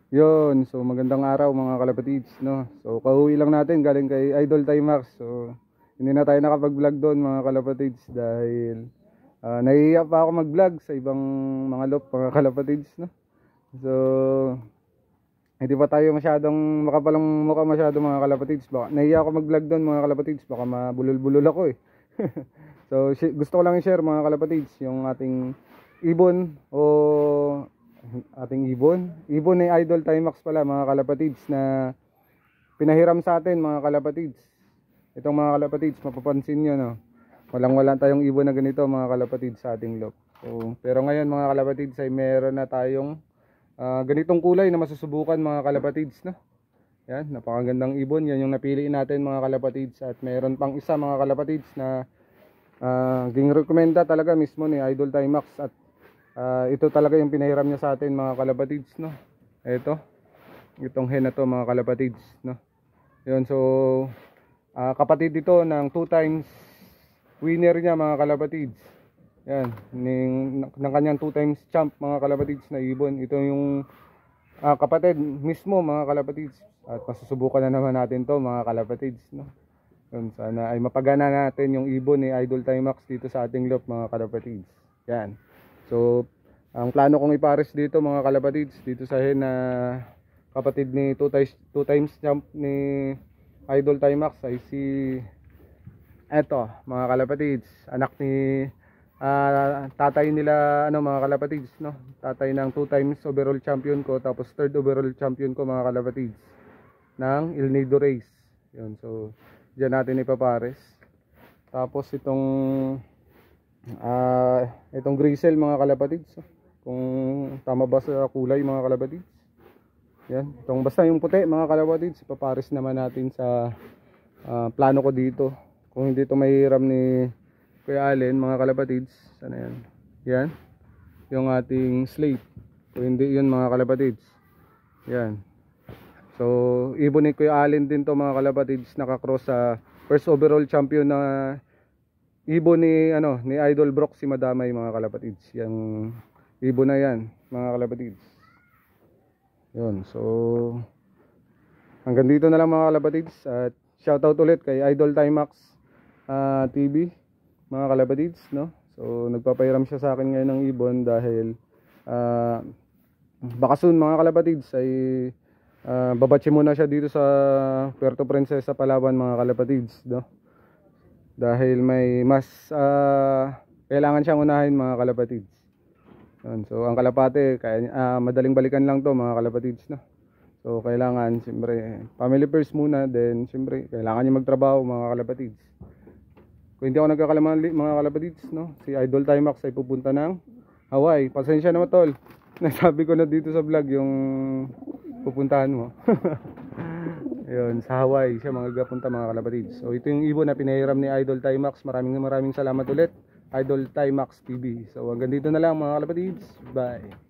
Yun, so magandang araw mga kalapatids, no? So kauwi lang natin galing kay Idol Timax. So hindi na tayo nakapag-vlog doon mga kalapatids dahil nahihiya pa ako mag-vlog sa ibang mga lop mga kalapatids, no? So hindi pa tayo masyadong makapalang mukha masyado mga kalapatids. Baka nahihiya ako mag-vlog doon mga kalapatids, baka mabulol-bulol ako eh. So gusto ko lang i-share mga kalapatids yung ating ibon o ating ibon ni Idol Timax pala mga kalapatids na pinahiram sa atin mga kalapatids. Itong mga kalapatids mapapansin nyo, no, walang wala tayong ibon na ganito mga kalapatids sa ating loob. So, pero ngayon mga kalapatids ay meron na tayong ganitong kulay na masusubukan mga kalapatids, no? Yan, napakagandang ibon. Yan yung napili natin mga kalapatids. At meron pang isa mga kalapatids na ging recommenda talaga mismo ni Idol Timax. At ito talaga yung pinahiram niya sa atin mga kalapatids, no? Itong hen na to mga kalapatids, no? Yun, so kapatid ito ng 2 times winner niya mga kalapatids. Yan, ng kanyang 2 times champ mga kalapatids na ibon. Ito yung kapatid mismo mga kalapatids. At masusubukan na naman natin to mga kalapatids, no? Yun, sana ay mapagana natin yung ibon ni Idol Timax dito sa ating loop mga kalapatids. Yan. So ang plano kong ipares dito mga kalapatids dito sa hen na kapatid ni 2 times champ ni Idol Timax ay si eto mga kalapatids, anak ni tatay nila ano mga kalapatids, no? Tatay ng 2 times overall champion ko, tapos 3rd overall champion ko mga kalapatids ng El Nido Race. Yun, so diyan natin ipapares. Tapos itong Grisel mga kalapatids, kung tama ba sa kulay mga kalapatids. Yan, itong basta yung puti mga kalapatids, ipapares naman natin sa plano ko dito. Kung hindi ito mahiram ni Kuya Allen mga kalapatids, sana yan. Yan, yung ating slate. Kung hindi yun mga kalapatids. Yan. So, ibon ni Kuya Allen din to mga kalapatids, nakakross sa first overall champion na ibon ni Idol Brock si Madamay mga kalapatids. Yung ibon na yan mga kalapatids. Yun, so hanggang dito na lang mga kalapatids. At shoutout ulit kay Idol Timax TV mga kalapatids, no? So nagpapahiram siya sa akin ngayon ng ibon dahil baka soon mga kalapatids ay babatsi muna siya dito sa Puerto Princesa, Palawan mga kalapatids, no? Dahil may mas kailangan siyang unahin mga kalapatids. Yun, so ang kalapate kaya madaling balikan lang to mga kalapatids, no? So kailangan siyempre family first muna, then siyempre kailangan niya magtrabaho mga kalapatids. Kung hindi ako nagkakalamali mga kalapatids, no, si Idol Timax ay pupunta ng Hawaii. Pasensya naman tol, nasabi ko na dito sa vlog yung pupuntahan mo. Yun, sa Hawaii siya magagapunta mga kalapatids. So ito yung ibon na pinahiram ni Idol Timax. Maraming salamat ulit Idol Timax TV. So hanggang dito na lang mga kalapatids. Bye.